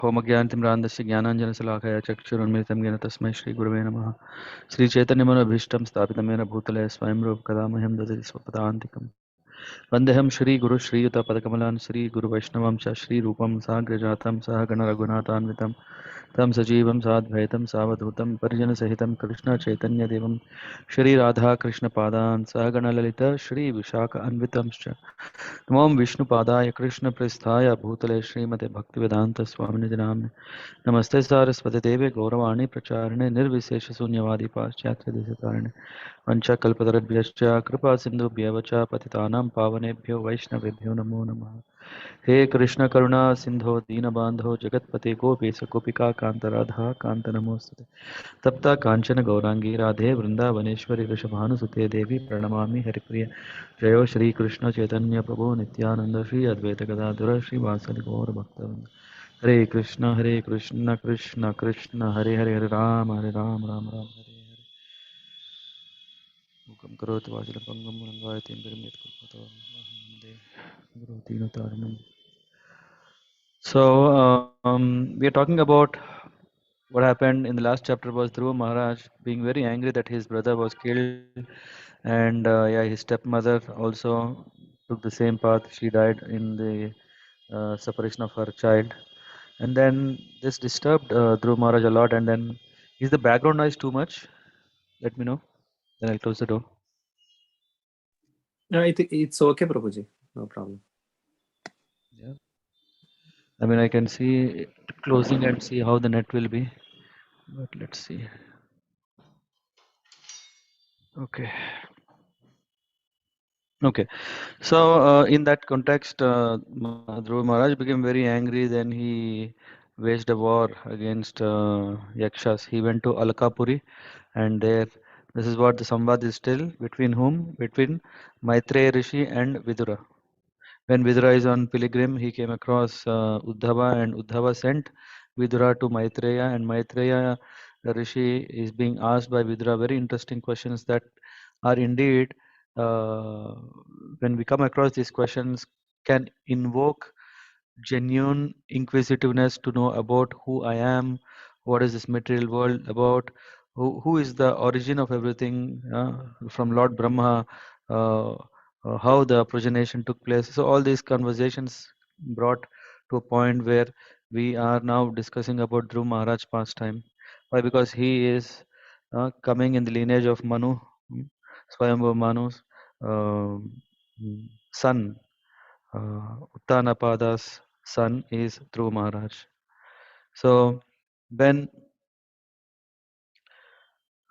होमज्ञानतिम्रान्धस्य ज्ञानाञ्जनशलाकया चक्षुरुन्मिलितं येन तस्मै श्रीगुरवे नमः। श्रीचैतन्यमनोभीष्टं स्थापितं येन भूतले स्वयं रूप कदा मह्यं ददति स्वपदान्तिकम्। वन्देऽहं श्रीगुरु श्रीयुतपदकमलान् श्रीगुरुवैष्णवं च श्रीरूपं साग्रजातं सहगणरघुनाथान्वितं तं सजीवं साद्वैतं सावधूतं परिजनसहितं कृष्णचैतन्यदेवं श्रीराधाकृष्णपादान् सहगणललित श्रीविशाखान्वितंश्च नमो विष्णुपादाय कृष्णप्रेष्ठाय भूतले श्रीमते भक्तिवेदान्तस्वामिनिधि नाम्ने नमस्ते सारस्वतीदेवे गौरवाणी प्रचारिणे निर्विशेषशून्यवादी पाश्चात्यदेशतारिणे वंशकल्पतरुभ्यश्च कृपा सिन्धुभ्येव च पतितानां पावनेभ्यो वैष्णवेभ्यो नमो नमः। हे कृष्ण करुणा सिंधो दीनबांधो जगतपते गोपेश गोपिका कांत राधा कांत नमोस्तुते। तप्त कांचन गौरांगी राधे वृंदावनेश्वरी वृषभानुसुते देवी प्रणमामि हरिप्रिय। जयो श्री कृष्ण चैतन्य प्रभु नित्यानंद श्री अद्वैत गदाधर श्रीवासदि गौर भक्तवृंद। हरे कृष्ण कृष्ण कृष्ण हरे हरे हरे राम राम राम हरे हरे। मुखं करोति वाचलं पङ्गुं लङ्घयति यत्कृपातो वन्दे गुरुदीनतारिणम्. So we are talking about what happened in the last chapter was Dhruva Maharaj being very angry that his brother was killed, and his stepmother also took the same path. She died in the separation of her child, and then this disturbed Dhruva Maharaj a lot. And then, is the background noise too much? Let me know. Then I'll close the door. No, I think it's okay, Prabhuji. No problem. Yeah. I mean, I can see closing and see how the net will be, but let's see. Okay. Okay. So in that context, Dhruva Maharaj became very angry. Then he waged a war against Yakshas. He went to Alakapuri, and there, this is what the Samvad is still between whom? Between Maitreya Rishi and Vidura. When Vidura is on pilgrim, he came across Uddhava, and Uddhava sent Vidura to Maitreya, and Maitreya Rishi is being asked by Vidura very interesting questions that are indeed, uh, when we come across these questions, can invoke genuine inquisitiveness to know about who I am, what is this material world about, who is the origin of everything, from Lord Brahma, how the progenation took place. So all these conversations brought to a point where we are now discussing about Dhruva Maharaj pastime. Why? Because he is coming in the lineage of Manu, Swayambhuva Manu's son. Uttanapada's son is Dhruva Maharaj. So when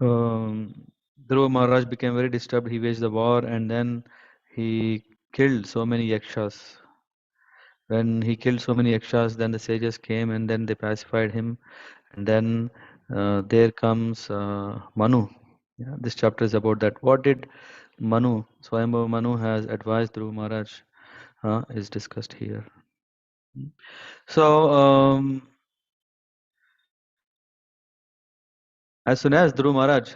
Dhruva Maharaj became very disturbed, he waged the war, and then he killed so many yakshas. When he killed so many yakshas, then the sages came and then they pacified him. And then there comes Manu. Yeah, this chapter is about that. What did Manu, Swayambhuva Manu has advised Dhruva Maharaj is discussed here. So as soon as Dhruva Maharaj,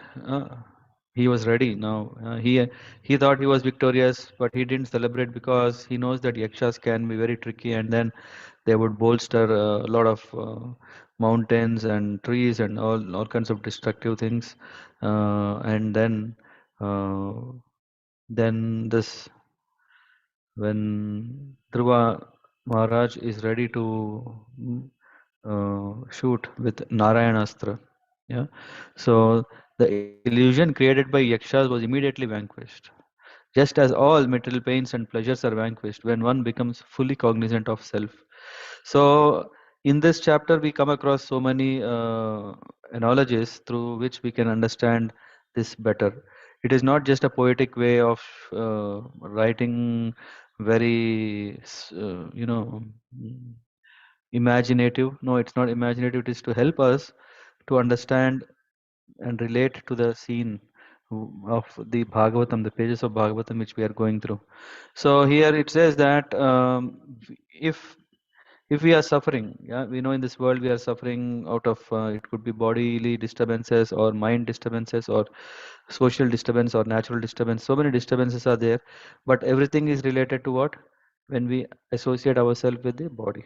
he was ready now. He thought he was victorious, but he didn't celebrate because he knows that yakshas can be very tricky, and then they would bolster a lot of mountains and trees and all kinds of destructive things, and uh, then this when Dhruva Maharaj is ready to shoot with Narayanastra. Yeah. So the illusion created by yakshas was immediately vanquished. Just as all material pains and pleasures are vanquished when one becomes fully cognizant of self. So in this chapter, we come across so many analogies through which we can understand this better. It is not just a poetic way of writing very, imaginative. No, it's not imaginative. It is to help us to understand and relate to the scene of the Bhagavatam, the pages of Bhagavatam which we are going through. So here it says that if we are suffering, yeah, we know in this world we are suffering out of it could be bodily disturbances or mind disturbances or social disturbance or natural disturbance. So many disturbances are there, but everything is related to what? When we associate ourselves with the body.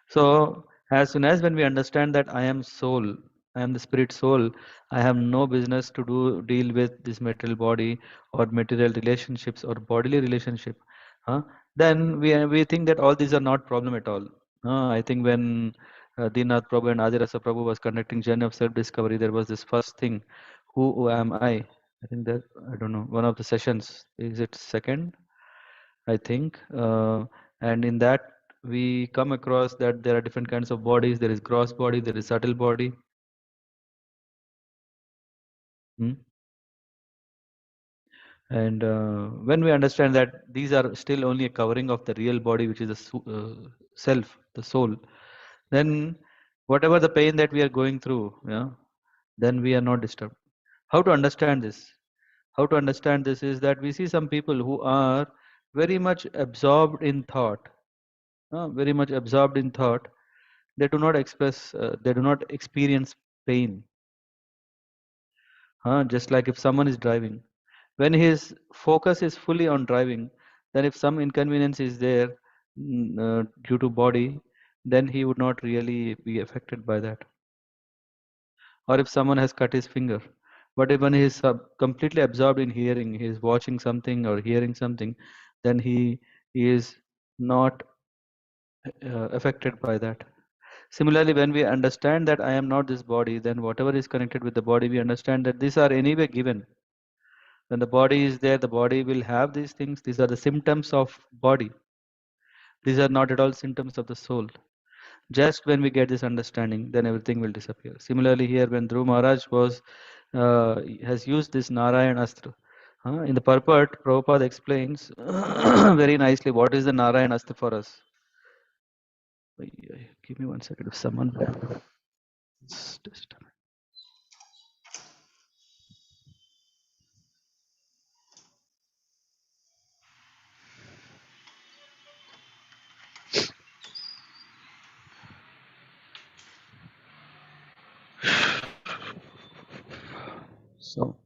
So As soon as when we understand that I am soul, I am the spirit soul, I have no business to deal with this material body or material relationships or bodily relationship. Huh? Then we think that all these are not problem at all. I think when Dinath Prabhu and Adirasa Prabhu was conducting journey of self-discovery, there was this first thing, who am I? I think that, I don't know, one of the sessions, is it second? I think, and in that we come across that there are different kinds of bodies. There is gross body, there is subtle body. Hmm? And when we understand that these are still only a covering of the real body, which is the self, the soul, then whatever the pain that we are going through, yeah, then we are not disturbed. How to understand this? How to understand this is that we see some people who are very much absorbed in thought, very much absorbed in thought. They do not they do not experience pain. Just like if someone is driving, when his focus is fully on driving, then if some inconvenience is there due to body, then he would not really be affected by that. Or if someone has cut his finger, but if when he is completely absorbed in hearing, he is watching something or hearing something, then he is not affected by that. Similarly, when we understand that I am not this body, then whatever is connected with the body, we understand that these are anyway given. When the body is there, the body will have these things. These are the symptoms of body. These are not at all symptoms of the soul. Just when we get this understanding, then everything will disappear. Similarly, here when Dhruva Maharaj has used this Narayan Astra, in the purport, Prabhupada explains very nicely what is the Narayan Astra for us. Give me 1 second. If someone just so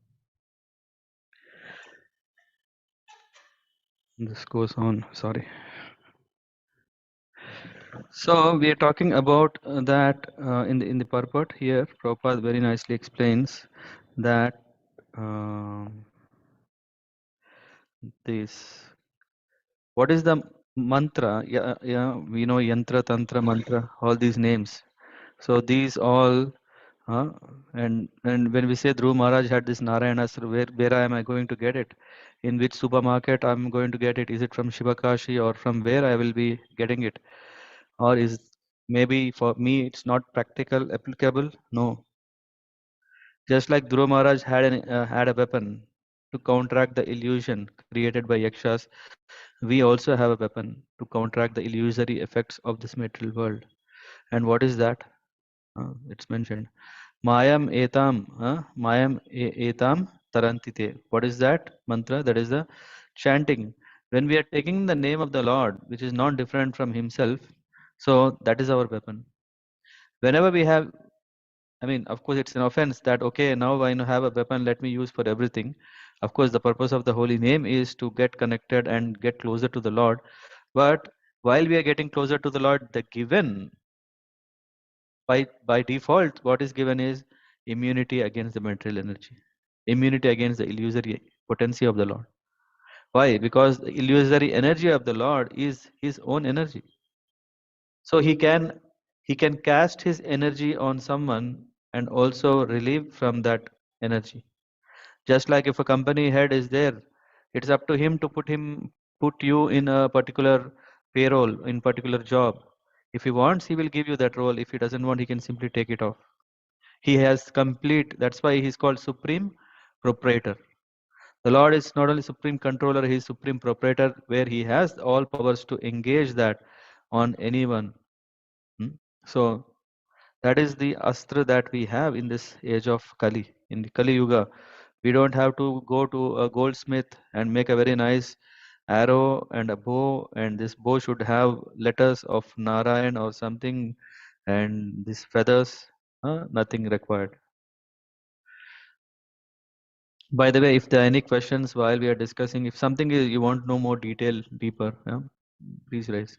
this goes on. Sorry. So we are talking about that in the purport here. Prabhupada very nicely explains that this what is the mantra? Yeah, yeah, we know yantra, tantra, mantra, all these names. So these all, and when we say Dhruva Maharaj had this Narayanastra, where am I going to get it? In which supermarket I'm going to get it? Is it from Shivakashi or from where I will be getting it? Or is maybe for me it's not practical, applicable? No. Just like Dhruva Maharaj had a weapon to counteract the illusion created by yakshas, we also have a weapon to counteract the illusory effects of this material world. And what is that? It's mentioned. Mayam etam tarantite. What is that mantra? That is the chanting. When we are taking the name of the Lord, which is not different from Himself, so that is our weapon. Whenever we have, I mean, of course, it's an offense that, okay, now I have a weapon, let me use for everything. Of course, the purpose of the holy name is to get connected and get closer to the Lord. But while we are getting closer to the Lord, the given, by default, what is given is immunity against the material energy, immunity against the illusory potency of the Lord. Why? Because the illusory energy of the Lord is His own energy. So he can cast his energy on someone and also relieve from that energy. Just like if a company head is there, it's up to him to put you in a particular payroll, in particular job. If he wants, he will give you that role. If he doesn't want, he can simply take it off. He has complete, that's why he's called supreme proprietor. The Lord is not only supreme controller, he is supreme proprietor, where he has all powers to engage that on anyone. So that is the astra that we have in this age of Kali. In the Kali Yuga, we don't have to go to a goldsmith and make a very nice arrow and a bow, and this bow should have letters of Narayan or something, and these feathers, nothing required. By the way, if there are any questions while we are discussing, if something is you want to know more detail, deeper, yeah? Please rise.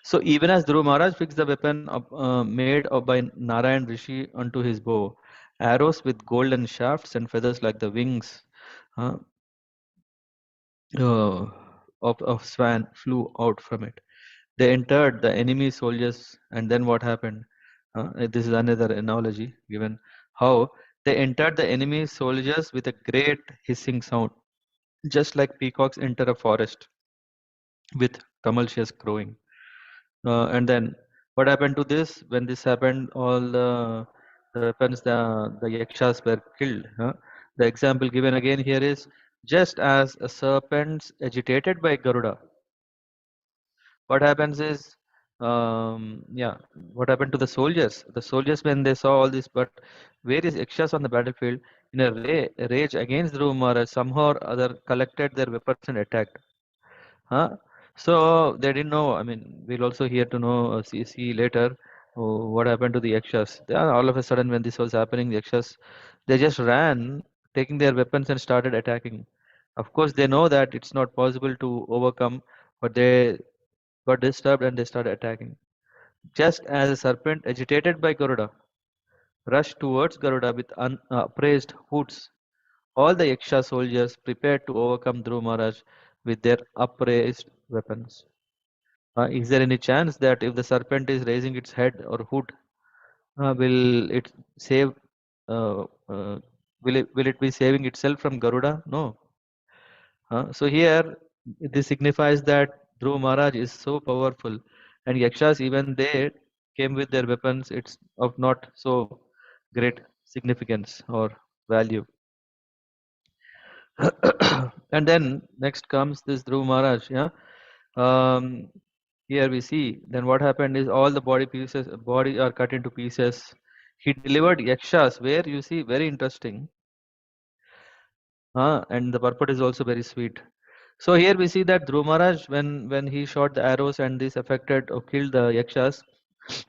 So even as Dhruva Maharaj fixed the weapon made by Narayan Rishi onto his bow, arrows with golden shafts and feathers like the wings uh, uh, of swan flew out from it. They entered the enemy soldiers, and then what happened? This is another analogy given how they entered the enemy soldiers with a great hissing sound, just like peacocks enter a forest with tumultuous crowing. And then what happened to this? When this happened, all the weapons, the yakshas were killed. The example given again here is just as a serpent agitated by Garuda. What happens is, yeah, what happened to the soldiers? The soldiers, when they saw all this, but various yakshas on the battlefield, in a rage against Dhruva Maharaj, somehow or other collected their weapons and attacked. Huh? So they didn't know. I mean, we'll also hear to know, see later what happened to the Yakshas. They are all of a sudden, when this was happening, the Yakshas, they just ran, taking their weapons and started attacking. Of course, they know that it's not possible to overcome, but they got disturbed and they started attacking. Just as a serpent, agitated by Garuda, rushed towards Garuda with upraised hoods, all the Yaksha soldiers prepared to overcome Dhruva Maharaj with their upraised weapons. Is there any chance that if the serpent is raising its head or hood, will it save? Uh, uh, will it be saving itself from Garuda? No. So here, this signifies that Dhruva Maharaj is so powerful, and Yakshas, even they came with their weapons. It's of not so great significance or value. And then next comes this Dhruva Maharaj. Yeah. Um, Here we see, then what happened is all the body are cut into pieces. He delivered yakshas, where you see very interesting, and the purport is also very sweet. So here we see that Dhruva Maharaj, when he shot the arrows and this affected or killed the yakshas,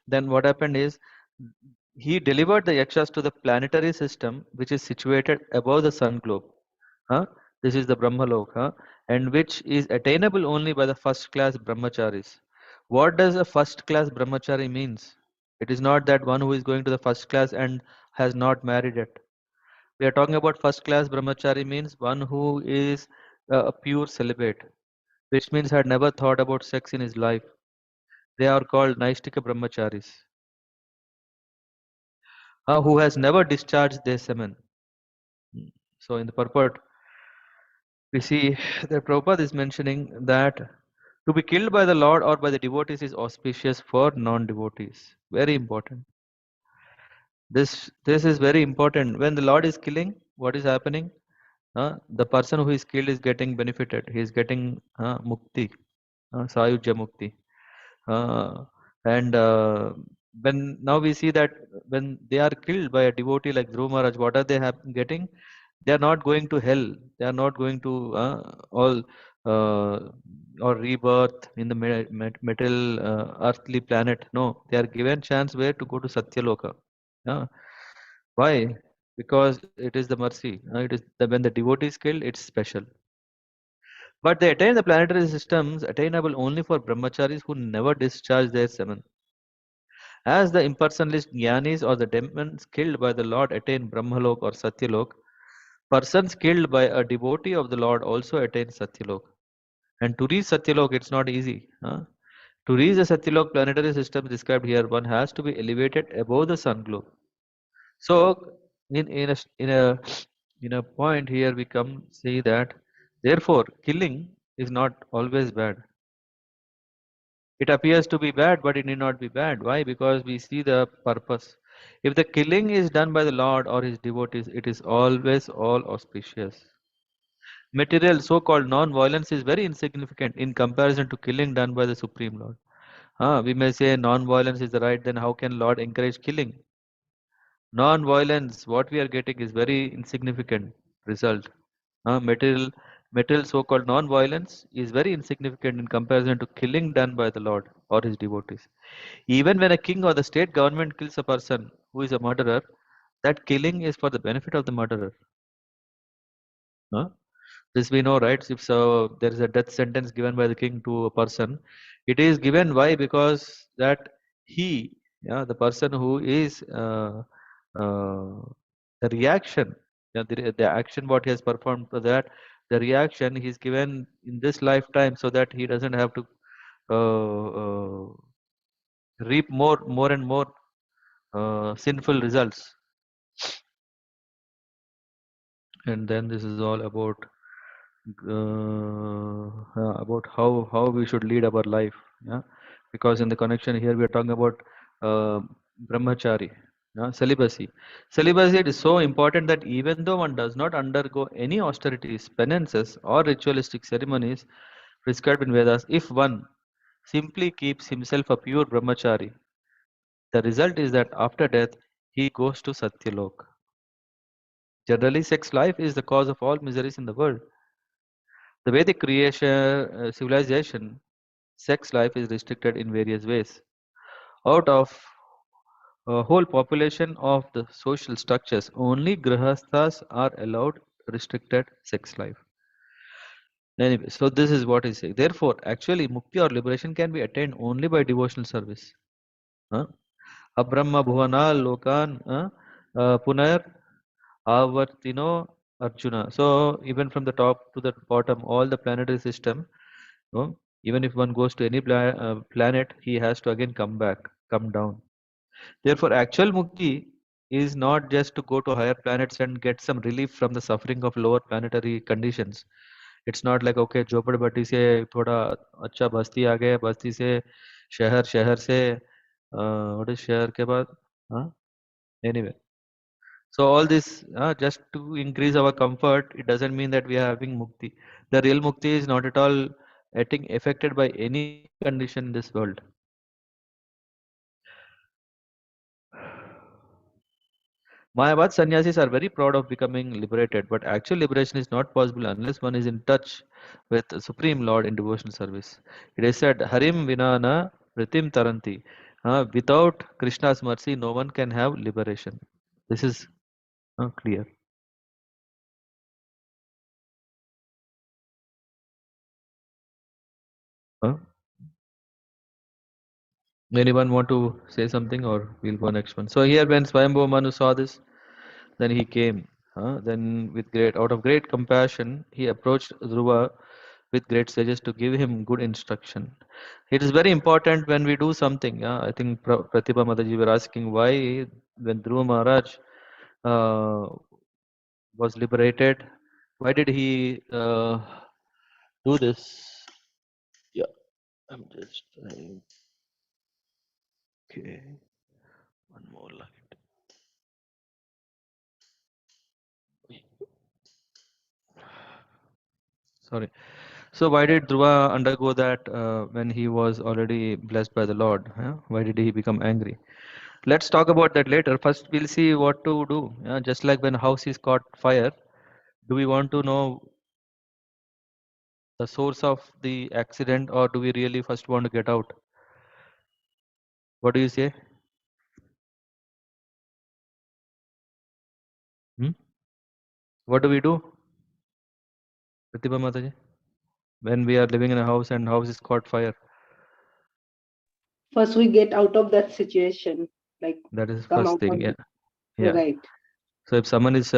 then what happened is he delivered the yakshas to the planetary system, which is situated above the sun globe. Huh? This is the Brahmalok, and which is attainable only by the first class brahmacharis. What does a first class brahmachari means? It is not that one who is going to the first class and has not married yet. We are talking about first class brahmachari means one who is a pure celibate, which means had never thought about sex in his life. They are called Naishtika brahmacharis, who has never discharged their semen. So in the purport, we see that Prabhupada is mentioning that to be killed by the Lord or by the devotees is auspicious for non-devotees. Very important. This is very important. When the Lord is killing, what is happening? The person who is killed is getting benefited. He is getting mukti, sayujya mukti. Uh, and when now we see that when they are killed by a devotee like Dhruva Maharaj, what are they getting? They are not going to hell. They are not going to all or rebirth in the metal earthly planet. No, they are given chance where to go to Satyaloka. Yeah. Why? Because it is the mercy. It is when the devotee is killed, it's special. But they attain the planetary systems attainable only for brahmacharis who never discharge their semen. As the impersonalist jnanis or the demons killed by the Lord attain Brahmalok or Satyalok, persons killed by a devotee of the Lord also attain Satyalok. And to reach Satyalok, it's not easy. To reach the Satyalok planetary system described here, one has to be elevated above the sun globe. So, in a point here, we come see that therefore killing is not always bad. It appears to be bad, but it need not be bad. Why? Because we see the purpose. If the killing is done by the Lord or his devotees, it is always all auspicious. Material so-called non-violence is very insignificant in comparison to killing done by the Supreme Lord. We may say non-violence is the right, then how can Lord encourage killing? Non-violence, what we are getting is very insignificant result. Material so-called non-violence is very insignificant in comparison to killing done by the Lord or his devotees. Even when a king or the state government kills a person who is a murderer, that killing is for the benefit of the murderer. Huh? This we know, right? If so, there is a death sentence given by the king to a person. It is given why? Because that he, yeah, the person who is the reaction, yeah, the action what he has performed for that, the reaction he is given in this lifetime, so that he doesn't have to reap more and more sinful results. And then this is all about how we should lead our life, yeah, because in the connection here we are talking about uh, brahmachari, yeah, celibacy. It is so important that even though one does not undergo any austerities, penances or ritualistic ceremonies prescribed in Vedas, if one simply keeps himself a pure brahmachari, the result is that after death he goes to satyalok. Generally, sex life is the cause of all miseries in the world. The Vedic creation civilization, sex life is restricted in various ways. Out of a whole population of the social structures, only grihasthas are allowed restricted sex life. Anyway, so this is what is saying. Therefore, actually, mukti or liberation can be attained only by devotional service. Huh? Abrahma bhuvana lokan punar avartino Arjuna. So even from the top to the bottom, all the planetary system, no? Even if one goes to any planet, he has to again come back, come down. Therefore, actual mukti is not just to go to higher planets and get some relief from the suffering of lower planetary conditions. It's not like okay, झोपड़पट्टी से थोड़ा अच्छा बस्ती आ गया, बस्ती से शहर, शहर से what is शहर के बाद? Huh? Anyway, so all this just to increase our comfort, it doesn't mean that we are having mukti. The real mukti is not at all getting affected by any condition in this world. Mayavad sannyasis are very proud of becoming liberated, but actual liberation is not possible unless one is in touch with the Supreme Lord in devotional service. It is said, Harim Vinana Vritim Taranti. Without Krishna's mercy, no one can have liberation. This is clear. Uh, Anyone want to say something or we'll go next one? So here when Swayambhuva Manu saw this, then he came. Then with out of great compassion, he approached Dhruva with great sages to give him good instruction. It is very important when we do something. Yeah? I think Pratibha Mataji were asking why when Dhruva Maharaj uh, was liberated, why did he do this? Yeah, I'm just trying. Okay, one more light. Sorry. So why did Dhruva undergo that when he was already blessed by the Lord? Huh? Why did he become angry? Let's talk about that later. First, we'll see what to do. Just like when a house is caught fire, do we want to know the source of the accident, or do we really first want to get out? What do you say? Hmm? What do we do, Pratibha Mataji, when we are living in a house and house is caught fire? First, we get out of that situation, like That is come first out thing. of Yeah, it. yeah. Right. So if someone is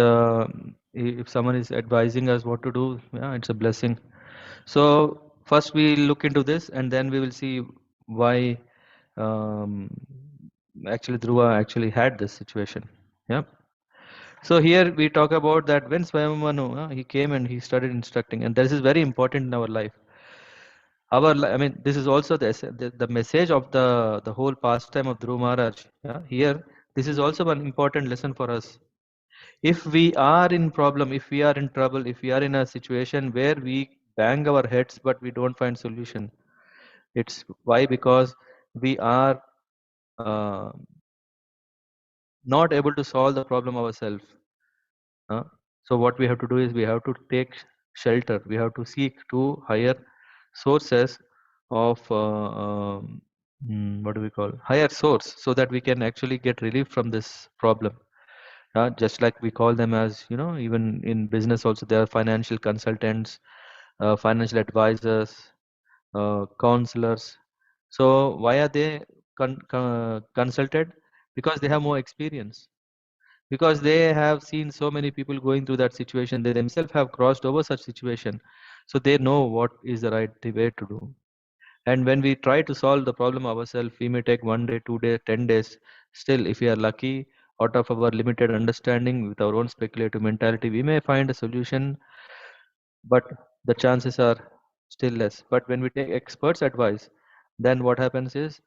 advising us what to do, yeah, it's a blessing. So first we look into this, and then we will see why um, actually Dhruva actually had this situation. Yeah. So here we talk about that when Swayambhuva he came and he started instructing, and this is very important in our life. I mean, this is also the message of the whole pastime of Dhruva Maharaj. Yeah? Here, this is also an important lesson for us. If we are in problem, if we are in trouble, if we are in a situation where we bang our heads but we don't find solution, it's why? Because we are uh, not able to solve the problem ourselves. So what we have to do is we have to take shelter. We have to seek to higher sources of what do we call higher source, so that we can actually get relief from this problem. Just like we call them as, even in business also, there are financial consultants, financial advisors, counselors. So why are they consulted? Because they have more experience. Because they have seen so many people going through that situation. They themselves have crossed over such situation. So they know what is the right way to do. And when we try to solve the problem ourselves, we may take 1 day, 2 days, 10 days. Still, if we are lucky, out of our limited understanding with our own speculative mentality, we may find a solution, but the chances are still less. But when we take experts' advice, then what happens is,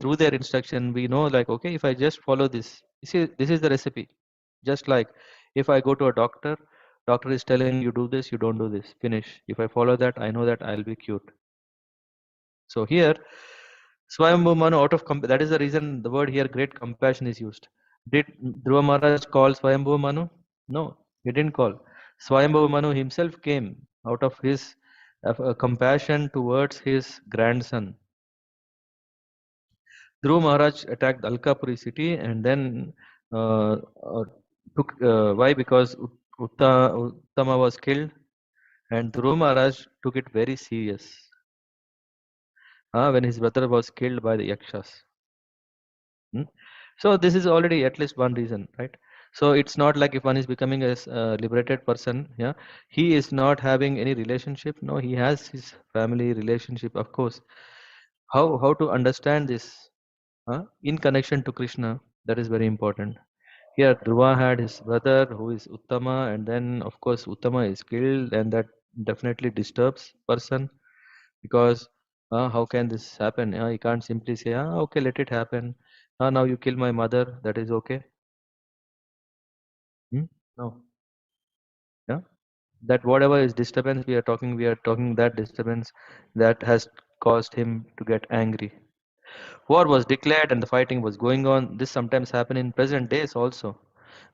through their instruction, we know, like, okay, if I just follow this is the recipe. Just like if I go to a doctor is telling you do this, you don't do this, finish. If I follow that, I know that I'll be cured. So here, Swayambhu Manu, that is the reason the word here, great compassion, is used. Did Dhruva Maharaj call Swayambhu Manu? No, he didn't call. Swayambhu Manu himself came out of his compassion towards his grandson. Dhruva Maharaj attacked Alkapuri city and then took, why? Because Uttama was killed, and Dhruva Maharaj took it very serious when his brother was killed by the Yakshas. So this is already at least one reason, right? So it's not like if one is becoming a liberated person, yeah, he is not having any relationship. No, he has his family relationship, of course. How to understand this in connection to Krishna? That is very important. Here, Dhruva had his brother who is Uttama, and then of course Uttama is killed, and that definitely disturbs person, because how can this happen? You can't simply say, okay, let it happen. Now you kill my mother, that is okay. No. Yeah. That whatever is disturbance we are talking that disturbance that has caused him to get angry. War was declared and the fighting was going on. This sometimes happen in present days also.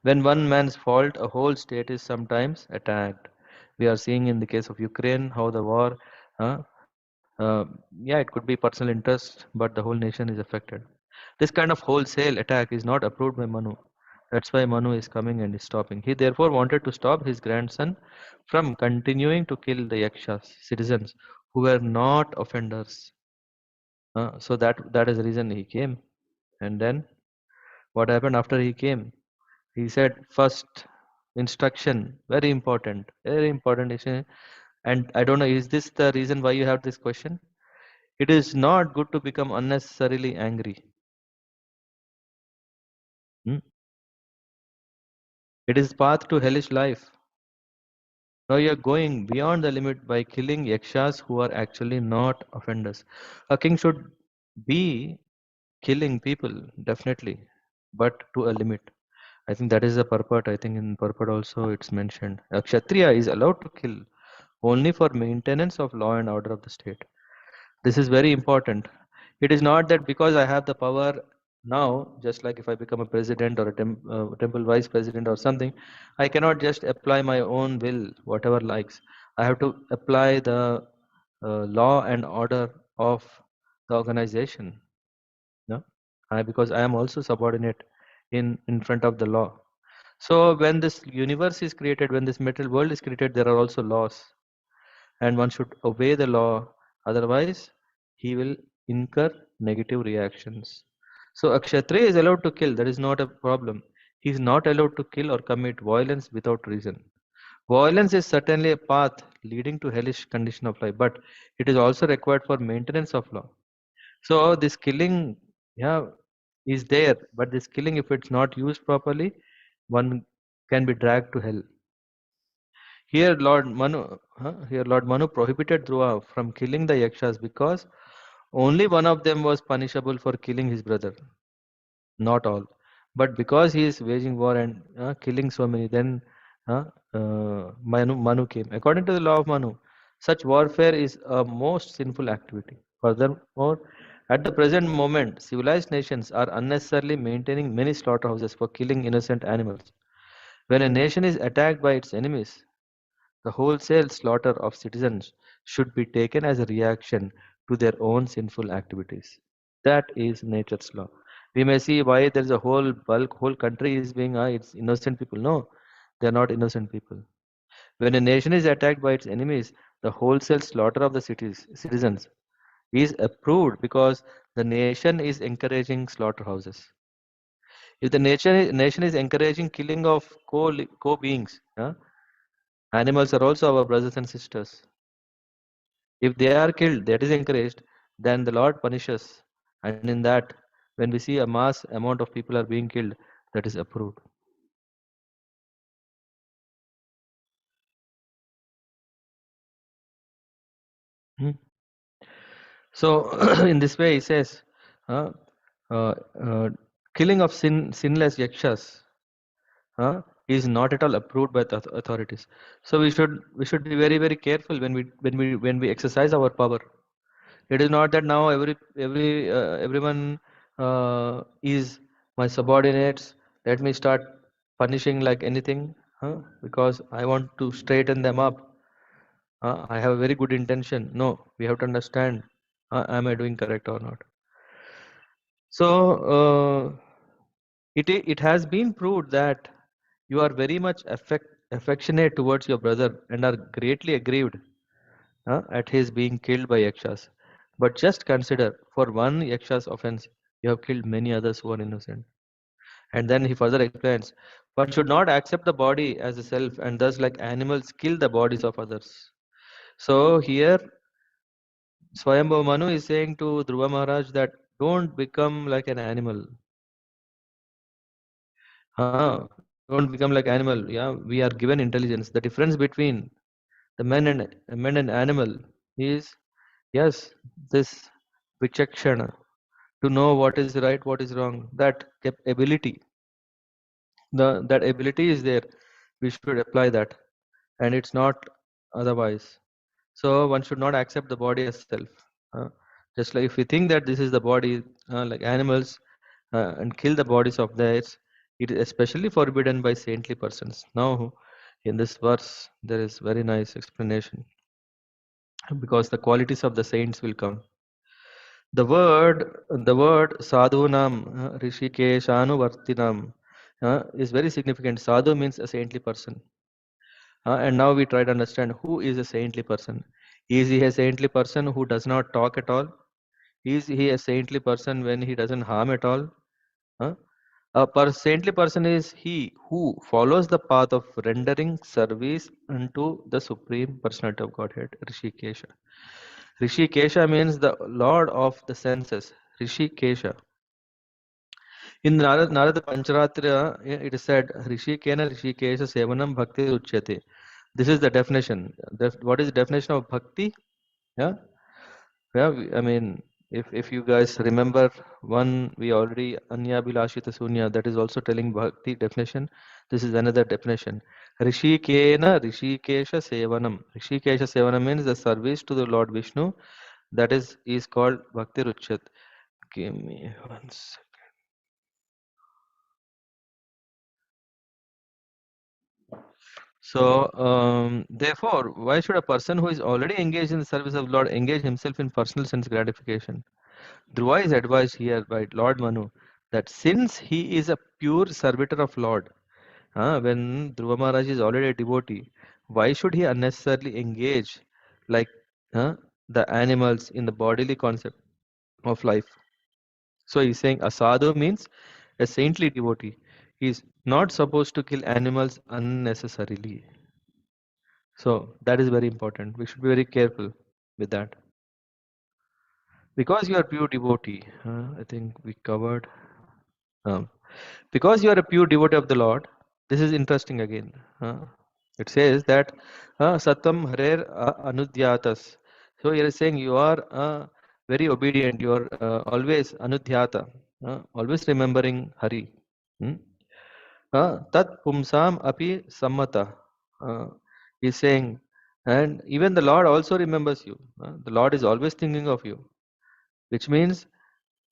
When one man's fault, a whole state is sometimes attacked. We are seeing in the case of Ukraine how the war, uh, yeah, it could be personal interest, but the whole nation is affected. This kind of wholesale attack is not approved by Manu. That's why Manu is coming and is stopping. He therefore wanted to stop his grandson from continuing to kill the Yakshas, citizens who were not offenders. So that is the reason he came. And then what happened after he came? He said first instruction, very important, very important. And I don't know, is this the reason why you have this question? It is not good to become unnecessarily angry. Hmm? It is path to hellish life. Now you are going beyond the limit by killing yakshas who are actually not offenders. A king should be killing people, definitely, but to a limit. I think that is the purport. I think in purport also it's mentioned. A kshatriya is allowed to kill only for maintenance of law and order of the state. This is very important. It is not that because I have the power now, just like if I become a president or a temple vice president or something, I cannot just apply my own will, whatever likes. I have to apply the law and order of the organization. No? Because I am also subordinate in front of the law. So when this universe is created, when this material world is created, there are also laws, and one should obey the law, otherwise he will incur negative reactions. So a kshatriya is allowed to kill, that is not a problem. He is not allowed to kill or commit violence without reason. Violence is certainly a path leading to hellish condition of life, but it is also required for maintenance of law. So this killing, yeah, is there, but this killing, if it's not used properly, one can be dragged to hell. Here Lord Manu prohibited Dhruva from killing the Yakshas because only one of them was punishable for killing his brother, not all. But because he is waging war and killing so many, then Manu came. According to the law of Manu, such warfare is a most sinful activity. Furthermore, at the present moment, civilized nations are unnecessarily maintaining many slaughterhouses for killing innocent animals. When a nation is attacked by its enemies, the wholesale slaughter of citizens should be taken as a reaction to their own sinful activities. That is nature's law. We may see why there is a whole bulk, whole country is being, it's innocent people. No, they are not innocent people. When a nation is attacked by its enemies, the wholesale slaughter of the citizens is approved because the nation is encouraging slaughterhouses. If the nation is encouraging killing of co-beings, animals are also our brothers and sisters. If they are killed, that is encouraged, then the Lord punishes. And in that, when we see a mass amount of people are being killed, that is approved. Hmm. So, in this way, he says, uh, uh, uh, killing of sinless yakshas is not at all approved by the authorities. So we should be very careful when we exercise our power. It is not that now everyone is my subordinates. Let me start punishing like anything, because I want to straighten them up. I have a very good intention. No, we have to understand, am I doing correct or not? So it has been proved that you are very much affectionate towards your brother and are greatly aggrieved at his being killed by yakshas. But just consider, for one yaksha's offense, you have killed many others who are innocent. And then he further explains, one should not accept the body as a self and thus, like animals, kill the bodies of others. So here, Swayambhuva Manu is saying to Dhruva Maharaj that don't become like an animal. Don't become like animal. Yeah, we are given intelligence. The difference between the man and animal is, yes, this vichakshana, to know what is right, what is wrong. That ability, that ability is there. We should apply that, and it's not otherwise. So one should not accept the body as self. Uh, just like if we think that this is the body, like animals, and kill the bodies of theirs, it is especially forbidden by saintly persons. Now, in this verse, there is very nice explanation, because the qualities of the saints will come. The word sadhunam, rishikeshanuvartinam, is very significant. Sadhu means a saintly person. And now we try to understand who is a saintly person. Is he a saintly person who does not talk at all? Is he a saintly person when he doesn't harm at all? Huh? Saintly person is he who follows the path of rendering service unto the Supreme Personality of Godhead, Rishikesha. Rishikesha means the Lord of the senses, Rishikesha. In Narada Pancharatra, it is said, Rishikena Rishikesha Sevanam Bhakti Uchyate. This is the definition. What is the definition of bhakti? Yeah, yeah. I mean, if you guys remember one, we already Anya Bilashita Sunya, that is also telling bhakti definition. This is another definition. Rishikena Rishikesha Sevanam. Rishikesha Sevanam means the service to the Lord Vishnu. That is called Bhakti Ruchyat. Give me one second. So, therefore, why should a person who is already engaged in the service of Lord engage himself in personal sense gratification? Dhruva is advised here by Lord Manu that since he is a pure servitor of Lord, when Dhruva Maharaj is already a devotee, why should he unnecessarily engage like the animals in the bodily concept of life? So he's saying a sadhu means a saintly devotee. He is not supposed to kill animals unnecessarily. So that is very important. We should be very careful with that. Because you are pure devotee, I think we covered. Um, because you are a pure devotee of the Lord, this is interesting again. It says that Satam Harer Anudhyatas. So here is saying you are very obedient. You are always Anudhyata, always remembering Hari. Hmm? Tat Pumsam Api Sammata. Is saying, and even the Lord also remembers you. The Lord is always thinking of you, which means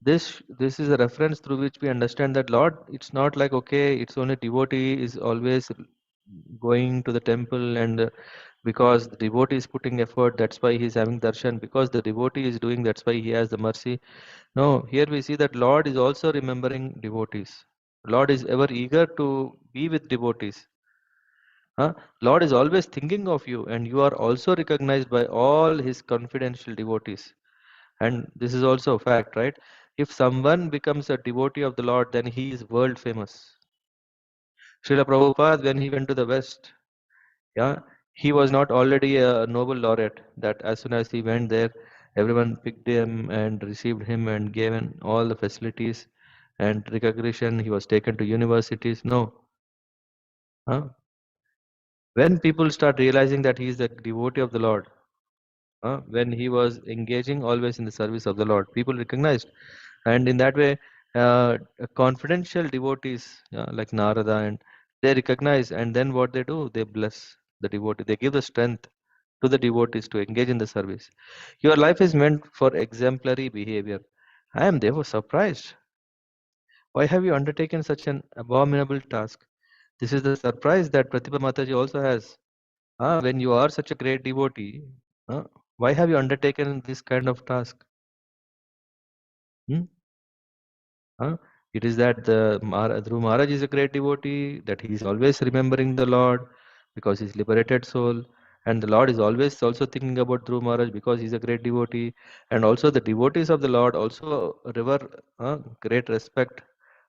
this is a reference through which we understand that Lord, it's not like okay, it's only devotee is always going to the temple and Because the devotee is putting effort, that's why he's having darshan. Because the devotee is doing, that's why he has the mercy. No, here we see that Lord is also remembering devotees. Lord is ever eager to be with devotees. Huh? Lord is always thinking of you, and you are also recognized by all his confidential devotees. And this is also a fact, right? If someone becomes a devotee of the Lord, then he is world famous. Srila Prabhupada, when he went to the West, yeah, he was not already a Nobel laureate. That as soon as he went there, everyone picked him and received him and gave him all the facilities and recognition. He was taken to universities. No. Huh? When people start realizing that he is the devotee of the Lord, when he was engaging always in the service of the Lord, people recognized. And in that way, confidential devotees like Narada, and they recognize, and then what they do, they bless the devotee. They give the strength to the devotees to engage in the service. Your life is meant for exemplary behavior. I am therefore surprised. Why have you undertaken such an abominable task? This is the surprise that Pratibha Mataji also has. When you are such a great devotee, uh, why have you undertaken this kind of task? Hmm? It is that the Dhruva Maharaj is a great devotee, that he is always remembering the Lord because he's liberated soul. And the Lord is always also thinking about Dhruva Maharaj because he's a great devotee. And also the devotees of the Lord also revere great respect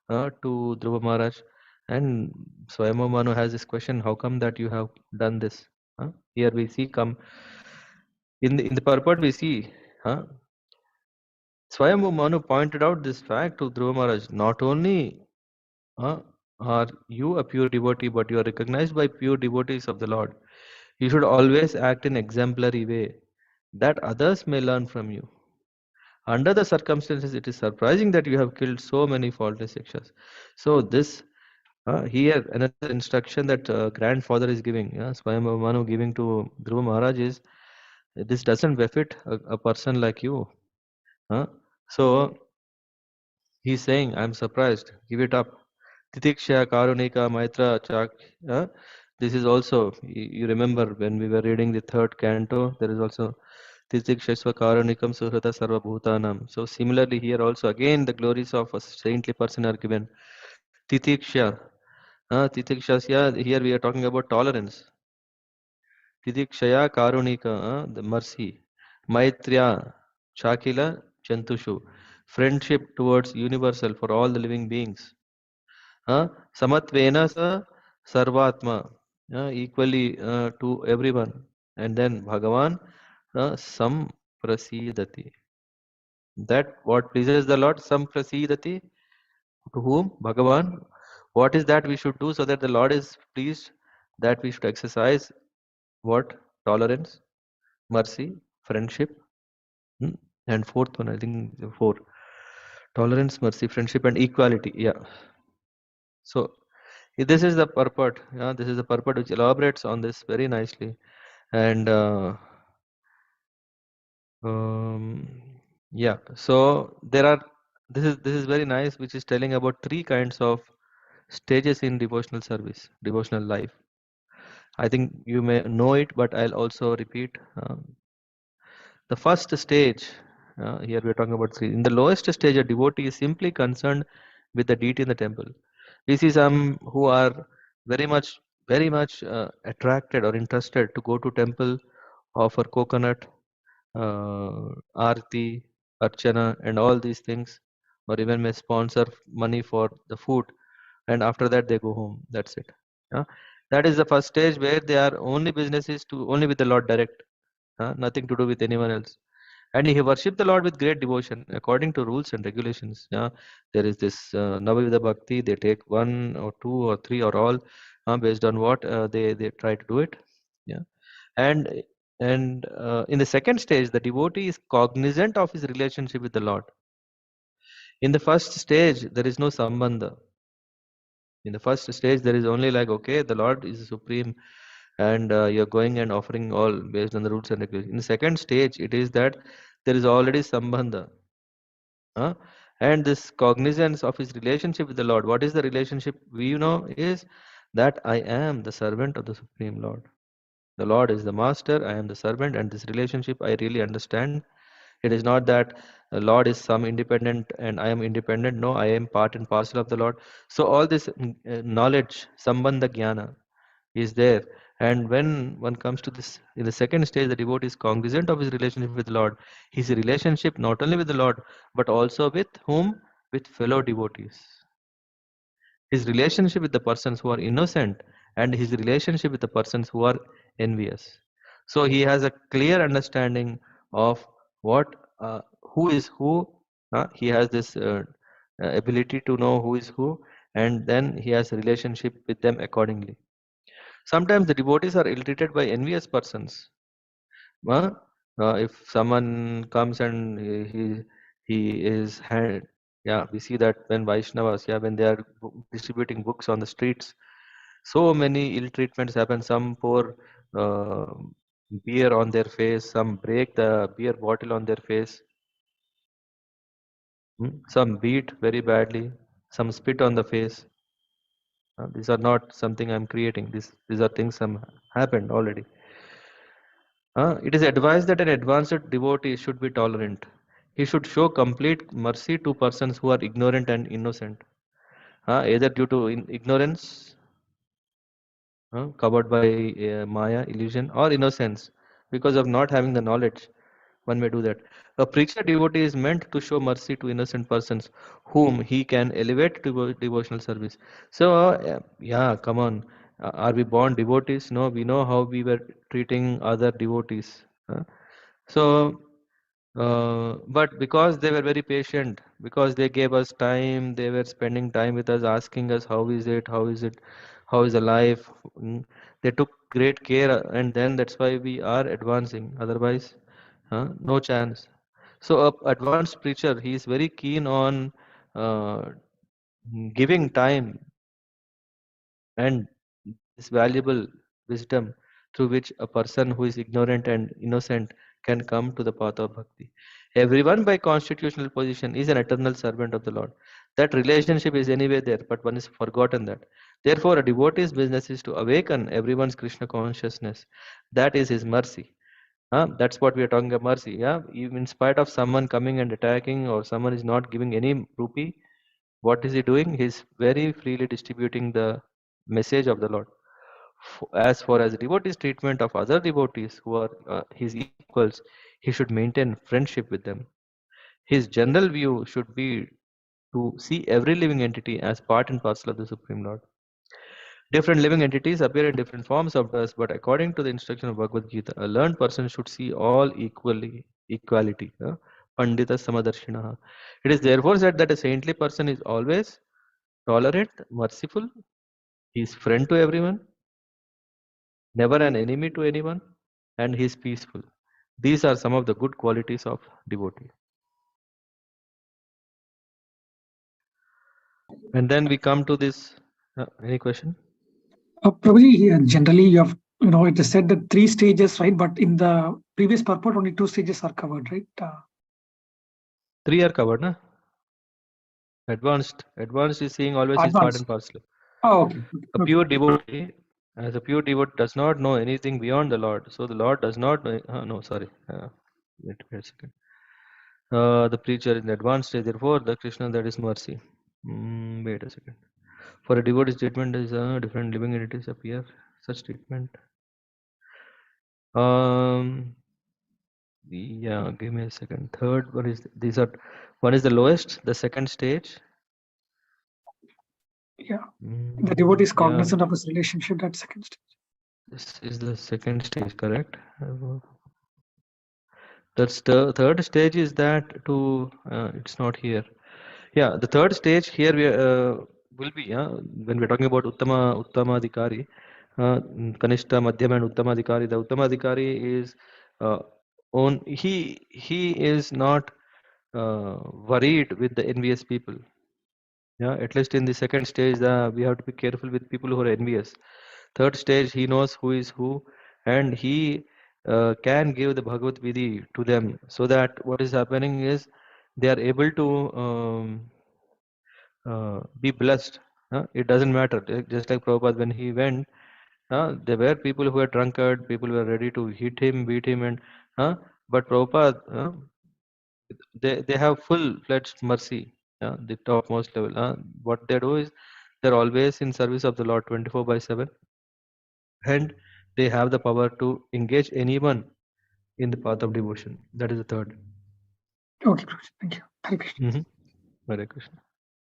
to Dhruva Maharaj. And Swayambhuva Manu has this question, how come that you have done this? Here we see come in the purport we see Swayambhuva Manu pointed out this fact to Dhruva Maharaj. Not only uh, are you a pure devotee, but you are recognized by pure devotees of the Lord. You should always act in exemplary way that others may learn from you. Under the circumstances, it is surprising that you have killed so many faultless yakshas. So this here another instruction that grandfather is giving, Swayambhuva Manu giving to Dhruva Maharaj is this doesn't befit a person like you. So he's saying, I'm surprised. Give it up. Titiksha, Karunika, Maitra, Chak. This is also, you remember when we were reading the third canto, there is also Titikshasva Karunikam Suhrata Sarva Bhutanam. So similarly here also again the glories of a saintly person are given. Titiksha. Titikshasya, here we are talking about tolerance. Titikshaya Karunika, the mercy. Maitriya, Chakila, Chantushu. Friendship towards universal for all the living beings. Samatvena sa sarvatma, equally to everyone. And then Bhagavan samprasidati. That what pleases the Lord, samprasidati. To whom? Bhagavan. What is that we should do so that the Lord is pleased? That we should exercise what? Tolerance, mercy, friendship. Hmm? And fourth one, I think four. Tolerance, mercy, friendship, and equality. Yeah. So this is the purport. This is the purport which elaborates on this very nicely. And yeah, so there are. This is very nice, which is telling about three kinds of stages in devotional service, devotional life. I think you may know it, but I'll also repeat. The first stage, here we are talking about three. In the lowest stage, a devotee is simply concerned with the deity in the temple. We see some who are very much attracted or interested to go to temple, offer coconut, arti, archana, and all these things, or even may sponsor money for the food, and after that they go home. That's it. Yeah? That is the first stage where they are only business is to only with the Lord direct, nothing to do with anyone else. And he worship the Lord with great devotion according to rules and regulations. Yeah, there is this Navavidha Bhakti. They take one or two or three or all based on what they try to do it. Yeah, and in the second stage, the devotee is cognizant of his relationship with the Lord. In the first stage, there is no sambandha. In the first stage, there is only like, okay, the Lord is supreme, and you're going and offering all based on the rules and regulations. In the second stage, it is that there is already sambandha. And this cognizance of his relationship with the Lord. What is the relationship we know is that I am the servant of the Supreme Lord. The Lord is the master, I am the servant, and this relationship I really understand. It is not that the Lord is some independent and I am independent. No, I am part and parcel of the Lord. So all this knowledge, sambandha jnana, is there. And when one comes to this, in the second stage, the devotee is cognizant of his relationship with the Lord. His relationship not only with the Lord, but also with whom? With fellow devotees. His relationship with the persons who are innocent and his relationship with the persons who are envious. So he has a clear understanding of what, who is who. He has this ability to know who is who, and then he has a relationship with them accordingly. Sometimes the devotees are ill-treated by envious persons. Uh, if someone comes and he is yeah, we see that when Vaishnavas, yeah, when they are distributing books on the streets, so many ill treatments happen. Some pour uh, beer on their face, some break the beer bottle on their face, some beat very badly, some spit on the face. These are not something I'm creating. These are things some happened already. It is advised that an advanced devotee should be tolerant. He should show complete mercy to persons who are ignorant and innocent, either due to ignorance, covered by Maya, illusion, or innocence, because of not having the knowledge. One may do that. A preacher devotee is meant to show mercy to innocent persons whom he can elevate to devotional service. So, yeah, come on. Are we born devotees? No, we know how we were treating other devotees. So, but because they were very patient, because they gave us time, they were spending time with us, asking us how is it, how is the life. They took great care, and then that's why we are advancing. Otherwise, no chance. So, a advanced preacher, he is very keen on uh, giving time and this valuable wisdom through which a person who is ignorant and innocent can come to the path of bhakti. Everyone by constitutional position is an eternal servant of the Lord. That relationship is anyway there, but one is forgotten that. Therefore, a devotee's business is to awaken everyone's Krishna consciousness. That is his mercy. That's what we are talking about mercy. Yeah, even in spite of someone coming and attacking, or someone is not giving any rupee, what is he doing? He's very freely distributing the message of the Lord. As far as devotees' treatment of other devotees who are his equals, he should maintain friendship with them. His general view should be to see every living entity as part and parcel of the Supreme Lord. Different living entities appear in different forms of us, but according to the instruction of Bhagavad Gita, a learned person should see all equality. Pandita Samadarshinaha. It is therefore said that a saintly person is always tolerant, merciful, he is friend to everyone, never an enemy to anyone, and he is peaceful. These are some of the good qualities of devotee. And then we come to this. Any question? Prabhuji, generally you have, it is said that 3 stages, right? But in the previous purport, only 2 stages are covered, right? 3 are covered, na? Advanced is seeing always his part and parcel. Oh, okay. A pure devotee, as a pure devotee, does not know anything beyond the Lord. So the Lord does not know. No, sorry. Wait a second. The preacher in the advanced stage, therefore, the Krishna, that is mercy. Wait a second. For a devotee's treatment is different living entities appear. Such treatment. Yeah, give me a second. Third one is one is the lowest, the second stage. Yeah. The devotee is cognizant Yeah, of his relationship, that second stage. this is the second stage, correct? That's the third stage is that to it's not here. Yeah, the third stage here will be when we're talking about Uttamadhikari, Kanishta, Madhyama, and Uttamadhikari. The Uttamadhikari is he is not worried with the envious people. Yeah, at least in the second stage, we have to be careful with people who are envious. Third stage, he knows who is who, and he can give the Bhagavad Vidhi to them, so that what is happening is they are able to be blessed. It doesn't matter. Just like Prabhupada, when he went There were people who were drunkard, people were ready to hit him, beat him, and but Prabhupada, they have full-fledged mercy, the topmost level. What they do is they're always in service of the Lord 24/7, and they have the power to engage anyone in the path of devotion. That is the third. Okay, Prabhuji. Thank you. Hare Krishna. Hare Krishna.